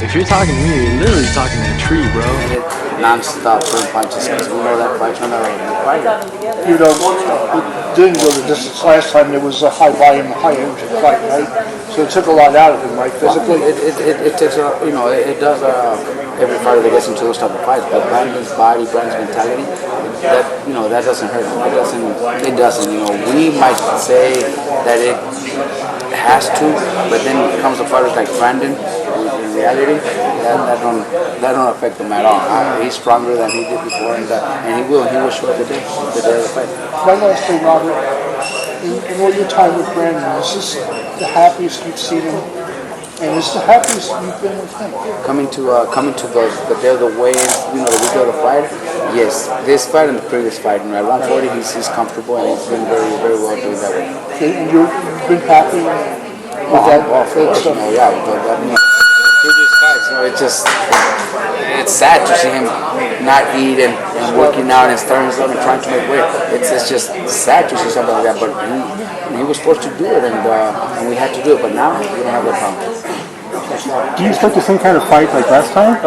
If you're talking to me, you're literally talking to a tree, bro. Non-stop throwing punches because we know that fight's not a fight. You know, it didn't go the distance last time. There was a high volume, high energy fight, right? So it took a lot out of him, right? Physically, It takes it does every fighter that gets into those type of fights. But Brandon's body, Brandon's mentality, that doesn't hurt him. It doesn't. We might say that it has to, but then it comes to fighters like Brandon. In reality, that don't affect him at all. He's stronger than he did before, and he will show up the day of the fight. one last thing, Robert. In all your time with Brandon, is this the happiest you've seen him? And is the happiest you've been with him? Coming to the day of the weigh-in, the week of the fight. Yes, this fight and the previous fight. At 140, he's comfortable and he's been very, very well doing that way. And you've been happy with that? Previous fights, it's sad to see him not eat and working out and starting himself and trying to make weight. It's just sad to see something like that. But he was forced to do it, and we had to do it. But now we don't have that problem. Do you expect the same kind of fight like last time?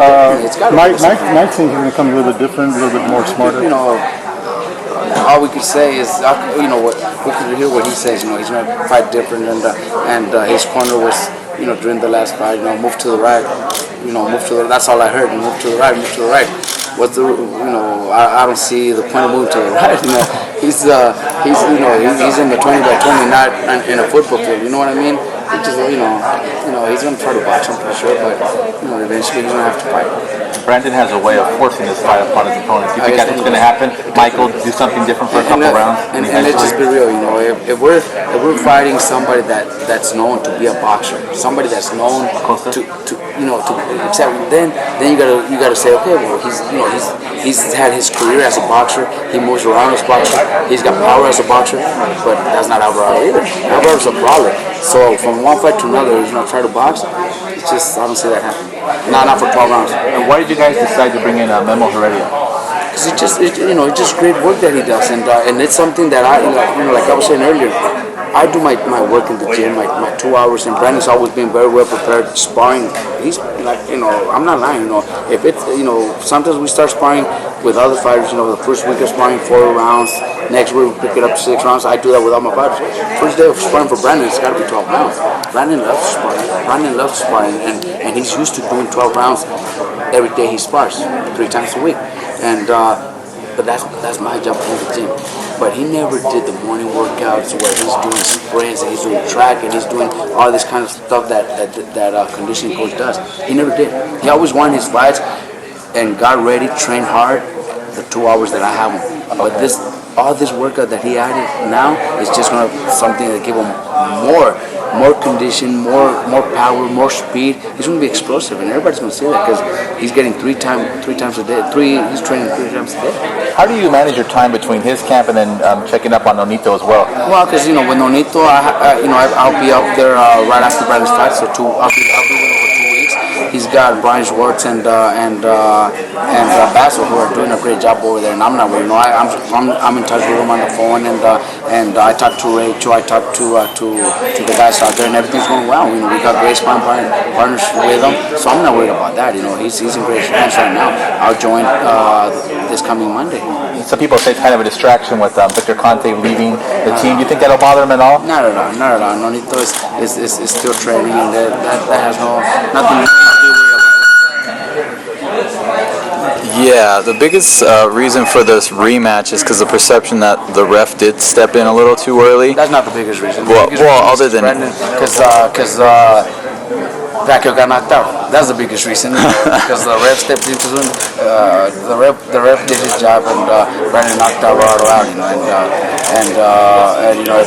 Mike thinks he's going to come a little bit different, a little bit more smarter. All we could say is, what we could hear what he says. He's going to fight different, and his corner was, during the last fight, move to the right, move to the. That's all I heard. Move to the right, move to the right. What's the, I don't see the point of moving to the right. He's in the 20 by 20, not in a football field. You know what I mean? He just, he's going to try to box him for sure, but eventually he's going to have to fight. Brandon has a way of forcing this fight upon his opponents. Do you think that's what's going to happen? Michael do something different for a couple rounds? And let's just be real, if we're fighting somebody that's known to be a boxer, somebody that's known to then you gotta say, okay, well, he's had his career as a boxer. He moves around as a boxer. He's got power as a boxer, but that's not Alvarado either. Alvarado's a brawler. So from one fight to another, he's gonna try to box. It's just, I don't see that happening. Not for 12 rounds. And why did you guys decide to bring in Memo Heredia? Because it's just great work that he does, and it's something that like I was saying earlier, I do my work in the gym, my 2 hours, and Brandon's always been very well prepared, sparring. He's like, I'm not lying, if it's, sometimes we start sparring with other fighters, the first week of sparring 4 rounds, next week we pick it up to 6 rounds. I do that with all my fighters. First day of sparring for Brandon, it's got to be 12 rounds. Brandon loves sparring, and he's used to doing 12 rounds every day he spars, 3 times a week. And but that's my job in the gym. But he never did the morning workouts where he's doing sprints and he's doing track and he's doing all this kind of stuff that conditioning coach does. He never did. He always won his fights and got ready, trained hard the 2 hours that I have him. But all this workout that he added now is just gonna something that give him more condition, more power, more speed. He's gonna be explosive, and everybody's gonna see that because he's getting three times a day. He's training 3 times a day. How do you manage your time between his camp and then checking up on Nonito as well? Well, because with Nonito, I'll be up there right after Brandon's fight, so I'll be with him for 2 weeks. He's got Brian Schwartz and Basso who are doing a great job over there, and I'm not worried. I'm in touch with him on the phone, and I talked to Rachel, I talked to the guys out there, and everything's going well. We got great sparring partners with him, so I'm not worried about that. He's in great hands right now. I'll join this coming Monday. Some people say it's kind of a distraction with Victor Conte leaving the team. Do you think that'll bother him at all? Not at all. Nonito is still training, and that has nothing to do with it. Yeah, the biggest reason for this rematch is because the perception that the ref did step in a little too early. That's not the biggest reason. Other than because Pacquiao got knocked out. That's the biggest reason. Because the ref stepped into him. The ref did his job, and Brandon knocked Alvarado out.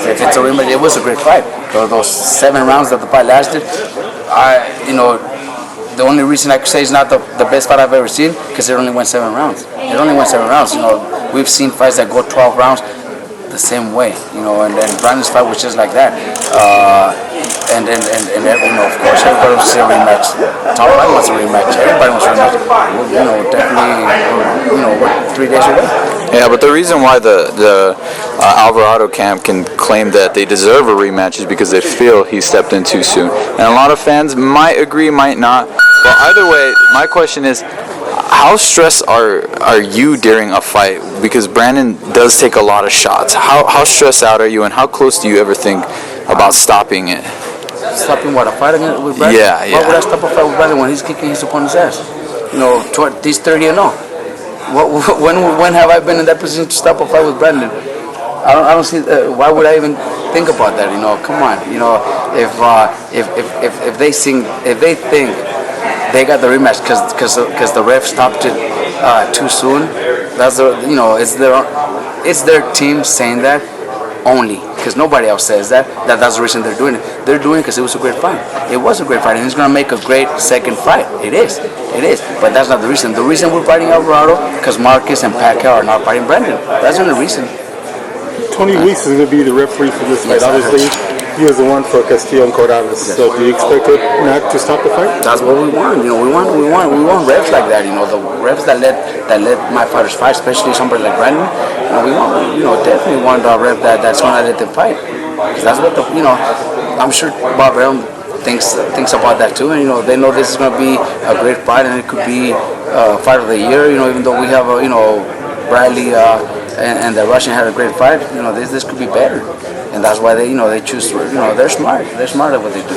If it's a rematch, it was a great fight. Those 7 rounds that the fight lasted, the only reason I could say it's not the best fight I've ever seen because it only went 7 rounds. We've seen fights that go 12 rounds the same way, and Brandon's fight was just like that. Of course, everybody wants a rematch. Top line wants a rematch. Everybody wants a rematch. Definitely, we're 3 days away. Yeah, but the reason why the Alvarado camp can claim that they deserve a rematch is because they feel he stepped in too soon. And a lot of fans might agree, might not. Well, either way, my question is, how stressed are you during a fight? Because Brandon does take a lot of shots. How stressed out are you, and how close do you ever think about stopping it? Stopping what, a fight with Brandon? Yeah. Why would I stop a fight with Brandon when he's kicking his opponent's ass? He's 30-0. When have I been in that position to stop a fight with Brandon? I don't see. Why would I even think about that? Come on. If they think they got the rematch because the ref stopped it too soon, it's their team saying that only, because nobody else says that. That's the reason they're doing it. They're doing it because it was a great fight. It was a great fight, and it's going to make a great second fight. It is. But that's not the reason. The reason we're fighting Alvarado because Marquez and Pacquiao are not fighting Brandon. That's the only reason. Tony Weeks is going to be the referee for this fight. Obviously, he was the one for Castillo and Corrales. So, do you expect it not to stop the fight? That's what we want. We want refs like that. The refs that let my fighters fight, especially somebody like Brandon. Definitely want a ref that's going to let them fight. Because that's what I'm sure Bob Brown thinks about that too. And they know this is going to be a great fight, and it could be fight of the year. Even though we have Bradley and the Russian had a great fight. This could be better, and that's why they choose. They're smart. They're smart at what they do.